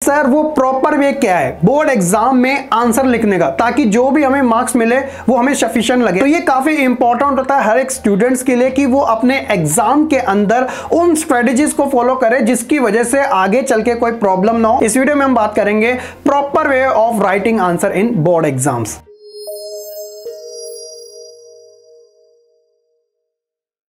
Sir वो proper way क्या है बोर्ड एग्जाम में आंसर लिखने का, ताकि जो भी हमें मार्क्स मिले वो हमें सफिशिएंट लगे। तो ये काफी इंपॉर्टेंट होता है हर एक स्टूडेंट्स के लिए कि वो अपने एग्जाम के अंदर उन स्ट्रेटजीज को फॉलो करे जिसकी वजह से आगे चल के कोई प्रॉब्लम ना हो। इस वीडियो में हम बात करेंगे proper way of writing answer in board exams.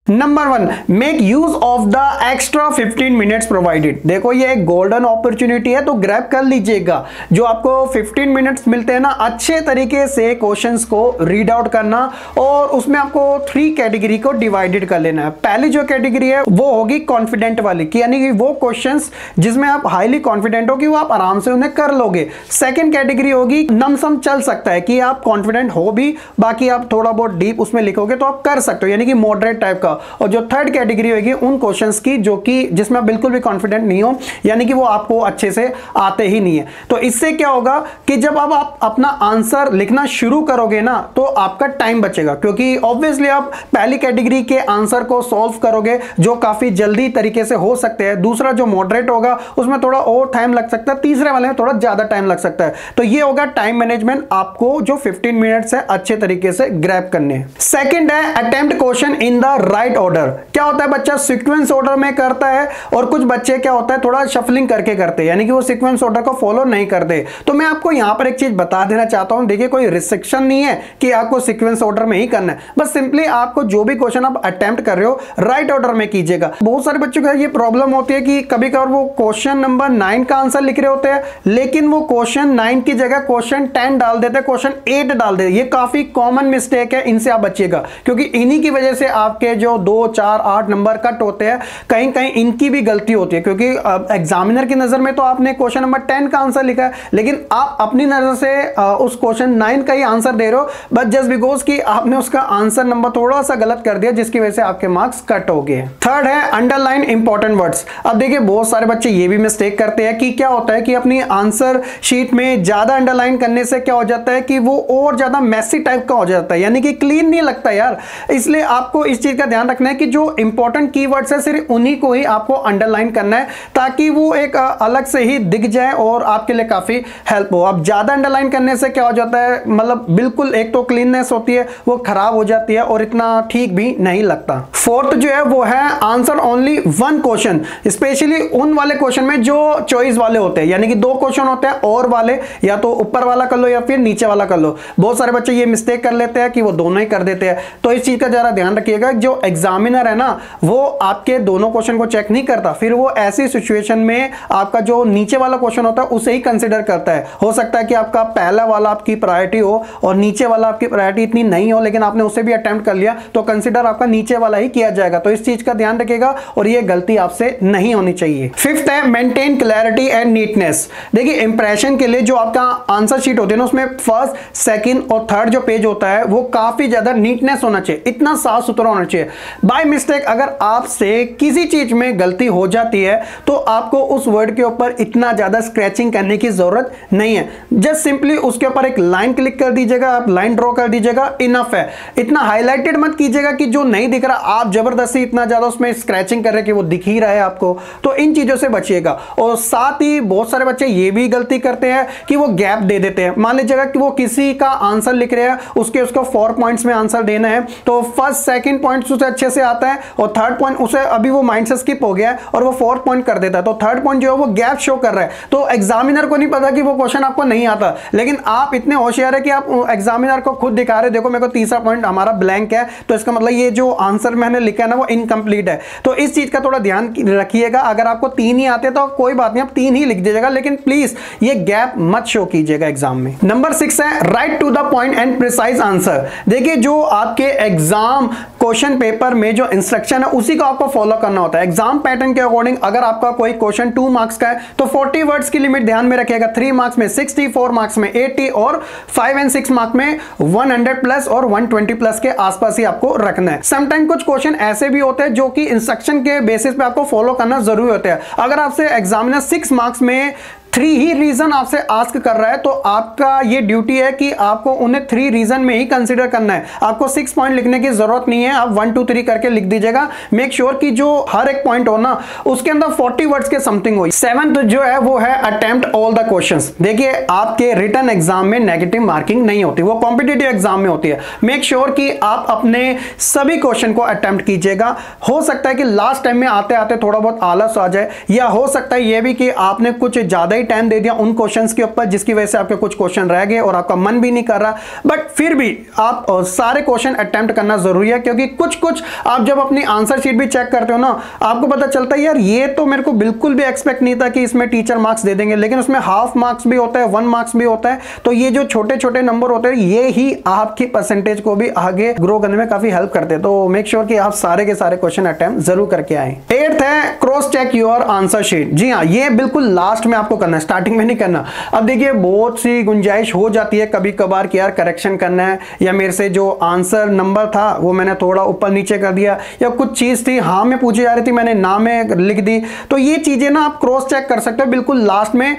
Number 1, make use of the extra 15 minutes provided. देखो ये एक गोल्डन अपॉर्चुनिटी है, तो ग्रैब कर लीजिएगा। जो आपको 15 मिनट्स मिलते हैं ना, अच्छे तरीके से क्वेश्चंस को रीड आउट करना और उसमें आपको 3 कैटेगरी को डिवाइडेड कर लेना है। पहली जो कैटेगरी है वो होगी कॉन्फिडेंट वाली, कि यानी कि वो क्वेश्चंस जिसमें आप हाईली कॉन्फिडेंट हो कि वो आप आराम से उन्हें कर लोगे। सेकेंड कैटेगरी होगी नमसम चल सकता है कि आप कॉन्फिडेंट हो भी, बाकी आप थोड़ा बहुत डीप उसमें लिखोगे तो आप कर सकते हो, यानी कि मॉडरेट टाइप का। और जो थर्ड कैटेगरी होगी उन क्वेश्चंस की जो कि जिसमें आप बिल्कुल भी कॉन्फिडेंट नहीं हो, यानी कि वो आपको अच्छे से आते ही नहीं है। तो इससे क्या होगा कि जब अब आप अपना आंसर लिखना शुरू करोगे ना, तो आपका टाइम बचेगा, क्योंकि ऑब्वियसली आप पहली कैटेगरी के आंसर को सॉल्व करोगे जो काफी जल्दी तरीके से हो सकते हैं। दूसरा जो मॉडरेट होगा उसमें थोड़ा और टाइम लग सकता है, तीसरे वाले में थोड़ा ज्यादा टाइम लग सकता है। तो ये होगा टाइम मैनेजमेंट, आपको जो 15 मिनट्स है अच्छे तरीके से ग्रैब करने हैं। सेकंड है attempt question in the right order. क्या होता है, बच्चा सीक्वेंस ऑर्डर में करता है और कुछ बच्चे क्या होता है थोड़ा शफलिंग करके करते हैं, यानी कि वो सीक्वेंस ऑर्डर को फॉलो नहीं करते। तो मैं आपको यहां पर एक चीज बता देना चाहता हूं, देखिए कोई रिस्ट्रिक्शन नहीं है कि आपको सीक्वेंस ऑर्डर में ही करना है, बस सिंपली आपको जो भी क्वेश्चन आप अटेम्प्ट कर रहे हो राइट ऑर्डर में कीजिएगा। बहुत सारे बच्चों को ये प्रॉब्लम होती है कि कभी कभार वो क्वेश्चन नंबर 9 का आंसर लिख रहे होते हैं, लेकिन वो क्वेश्चन 9 की जगह क्वेश्चन 10 डाल देते हैं, क्वेश्चन 8 डाल देते हैं। ये काफी कॉमन मिस्टेक है, इनसे आप बचिएगा, क्योंकि इन्हीं की वजह से आपके जो 2, 4, 8 नंबर कट होते हैं। कहीं कहीं इनकी भी गलती होती है, क्योंकि एग्जामिनर की नजर में तो आपने क्वेश्चन नंबर 10 का आंसर लिखा है, लेकिन आप अपनी नजर से उस क्वेश्चन 9 का ही आंसर दे रहे हो, बट जस्ट बिकॉज कि आपने उसका आंसर नंबर थोड़ा सा गलत कर दिया, जिसकी वजह से आपके मार्क्स कट हो गए। थर्ड है अंडरलाइन इंपॉर्टेंट वर्ड्स। अब देखिए बहुत सारे बच्चे ये भी मिस्टेक करते हैं कि क्या होता है कि अपनी आंसर शीट में ज्यादा अंडरलाइन करने से क्या हो जाता है कि वो और ज्यादा मैसी टाइप का हो जाता है, यानी कि क्लीन नहीं लगता यार। इसलिए आपको इस चीज का ध्यान रखना है कि जो इंपॉर्टेंट कीवर्ड्स है सिर्फ उन्हीं को ही आपको अंडरलाइन करना है, ताकि वो एक अलग से ही दिख जाए और आपके लिए काफी हेल्प हो। अब ज्यादा अंडरलाइन करने से क्या हो जाता है, मतलब बिल्कुल एक तो क्लीननेस होती है वो खराब हो जाती है और इतना ठीक भी नहीं लगता। फोर्थ जो है वो है आंसर ओनली 1 क्वेश्चन, स्पेशली उन वाले क्वेश्चन में जो चॉइस वाले होते हैं, यानी कि 2 क्वेश्चन होते हैं और वाले, या तो ऊपर वाला कर लो या फिर नीचे वाला कर लो। बहुत सारे बच्चे ये मिस्टेक कर लेते हैं कि वो दोनों ही कर देते हैं, तो इस चीज का जरा ध्यान रखिएगा। जो एग्जामिनर है ना, वो आपके दोनों क्वेश्चन को चेक नहीं करता, फिर वो ऐसी सिचुएशन में आपका जो नीचे वाला क्वेश्चन होता है उसे ही कंसीडर करता है। हो सकता है कि आपका पहला वाला आपकी प्रायोरिटी हो और नीचे वाला आपकी प्रायोरिटी इतनी नहीं हो, लेकिन आपने उसे भी अटेम्प्ट कर लिया, तो कंसीडर आपका नीचे वाला ही किया जाएगा। तो इस चीज का ध्यान रखिएगा और ये गलती आपसे नहीं होनी चाहिए। फिफ्थ है मेंटेन क्लैरिटी एंड नीटनेस। देखिए इंप्रेशन के लिए जो आपका आंसर शीट होती है ना, उसमें फर्स्ट, सेकंड और थर्ड जो पेज होता है वो काफी ज्यादा नीटनेस होना चाहिए, इतना साफ सुथरा होना चाहिए। बाय मिस्टेक अगर आपसे किसी चीज में गलती हो जाती है तो आपको उस वर्ड के ऊपर इतना ज्यादा स्क्रैचिंग करने की जरूरत नहीं है, जस्ट सिंपली उसके ऊपर एक लाइन क्लिक कर दीजिएगा, आप लाइन ड्रॉ कर दीजिएगा, इनफ है। इतना हाईलाइटेड मत कीजिएगा कि जो नहीं दिख रहा आप जबरदस्ती इतना ज्यादा उसमें स्क्रैचिंग कर रहे कि वो दिख ही रहा है आपको, तो इन चीजों से बचिएगा। और साथ ही बहुत सारे बच्चे ये भी गलती करते हैं कि वो गैप दे देते हैं। मान लीजिएगा कि वो किसी का आंसर लिख रहे हैं, उसको 4 पॉइंट्स में आंसर देना है, तो फर्स्ट सेकंड पॉइंट उसे अच्छे से आता है और थर्ड पॉइंट उसे अभी वो माइंड से स्किप हो गया है और वो 4 पॉइंट कर देता है, तो थर्ड पॉइंट जो है वो गैप शो कर रहा है। तो एग्जामिनर को नहीं पता कि वो क्वेश्चन आपको नहीं आता, लेकिन आप इतने होशियार है कि आप एग्जामिनर को खुद दिखा रहे, देखो मेरे को तीसरा पॉइंट हमारा ब्लैंक है, तो इसका मतलब ये जो आंसर मैंने लिखा है ना वो इनकम्प्लीट है। तो इस चीज का थोड़ा ध्यान रखिएगा। अगर आपको 3 ही आते तो कोई बात नहीं, आप 3 ही लिख दीजिएगा, लेकिन प्लीज ये गैप मत शो कीजिएगा एग्जाम में। नंबर 6 है right to the point and precise answer. देखिए जो आपके एग्जाम क्वेश्चन पेपर में जो इंस्ट्रक्शन है उसी को आपको फॉलो करना होता है। एग्जाम पैटर्न के अकॉर्डिंग अगर आपका कोई क्वेश्चन 2 मार्क्स का है तो 40 वर्ड्स की लिमिट ध्यान में रखिएगा, 3 मार्क्स में 60, 4 मार्क्स में 80 और 5 और 6 मार्क्स में 100 प्लस और 120 प्लस के आसपास ही आपको रखना है। समटाइम कुछ क्वेश्चन ऐसे भी होते हैं जो कि इंस्ट्रक्शन के बेसिस पे आपको फॉलो करना जरूरी होता है। अगर आपसे एग्जामिनर 6 मार्क्स में 3 ही रीजन आपसे आस्क कर रहा है तो आपका ये ड्यूटी है कि आपको उन्हें 3 रीजन में ही कंसीडर करना है। आपको 6 पॉइंट लिखने की जरूरत नहीं है, आप 1 2 3 करके लिख दीजिएगा। मेक श्योर कि जो हर एक पॉइंट हो ना उसके अंदर 40 वर्ड्स के समथिंग हो। 7th जो है वो है अटेम्प्ट ऑल द क्वेश्चंस। देखिए आपके रिटन एग्जाम में नेगेटिव मार्किंग नहीं होती, वो कॉम्पिटिटिव एग्जाम में होती है। मेक श्योर कि आप अपने सभी क्वेश्चन को अटेम्प्ट कीजिएगा। हो सकता है कि लास्ट टाइम में आते आते थोड़ा बहुत आलस आ जाए, या हो सकता है ये भी कि आपने कुछ ज्यादा ही टाइम दे दिया उन क्वेश्चंस के ऊपर जिसकी वजह से आपके कुछ क्वेश्चन रह गए और आपका मन भी नहीं कर रहा। बट फिर भी आप सारे क्वेश्चन अटेम्प्ट करना जरूरी है, क्योंकि कुछ आप जब अपनी आंसर शीट भी चेक करते हो ना आपको पता चलता है यार ये तो मेरे को बिल्कुल भी एक्सपेक्ट नहीं था कि इसमें टीचर मार्क्स दे देंगे, लेकिन उसमें हाफ मार्क्स भी होता है, 1 मार्क्स भी होता है। तो ये जो छोटे छोटे नंबर होते हैं ये ही आपकी परसेंटेज को भी आगे ग्रो करने में काफी हेल्प करते हैं। तो मेक श्योर कि आप सारे के सारे क्वेश्चन अटेम्प्ट जरूर करके आए। 8th है cross check your answer sheet. जी हाँ, ये बिल्कुल लास्ट में आपको करना है, स्टार्टिंग में नहीं करना। अब देखिए बहुत सी गुंजाइश हो जाती है कभी कभार कि यार करेक्शन करना है, या मेरे से जो आंसर नंबर था वो मैंने थोड़ा ऊपर नीचे कर दिया, या कुछ चीज थी हाँ में पूछी जा रही थी मैंने ना में लिख दी। तो ये चीजें ना आप क्रॉस चेक कर सकते हो बिल्कुल लास्ट में।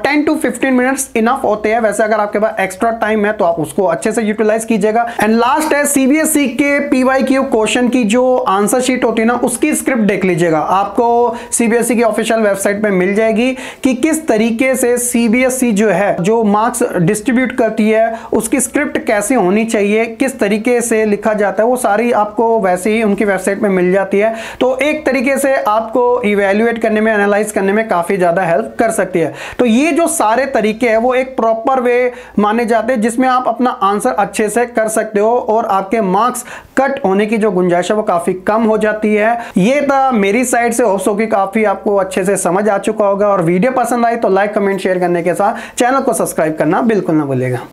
10 to 15 मिनट्स इनफ होते हैं। वैसे अगर आपके पास एक्स्ट्रा टाइम है तो आप उसको अच्छे से यूटिलाइज कीजिएगा। एंड लास्ट है सीबीएसई के पीवाईक्यू क्वेश्चन की जो आंसर शीट होती है ना उसकी स्क्रिप्ट देख लीजिएगा। आपको सीबीएसई की ऑफिशियल वेबसाइट पे मिल जाएगी कि किस तरीके से सीबीएसई जो है जो मार्क्स डिस्ट्रीब्यूट करती है उसकी स्क्रिप्ट कैसे होनी चाहिए, किस तरीके से लिखा जाता है, वो सारी आपको वैसे ही उनकी वेबसाइट में मिल जाती है। तो एक तरीके से आपको इवैल्यूएट करने में, एनालाइज करने में काफी ज्यादा हेल्प कर सकती है। तो ये जो सारे तरीके हैं वो एक प्रॉपर वे माने जाते हैं जिसमें आप अपना आंसर अच्छे से कर सकते हो और आपके मार्क्स कट होने की जो गुंजाइश है वो काफी कम हो जाती है। ये था मेरी साइड से, होप्स हो कि काफी आपको अच्छे से समझ आ चुका होगा। और वीडियो पसंद आई तो लाइक कमेंट शेयर करने के साथ चैनल को सब्सक्राइब करना बिल्कुल ना भूलिएगा।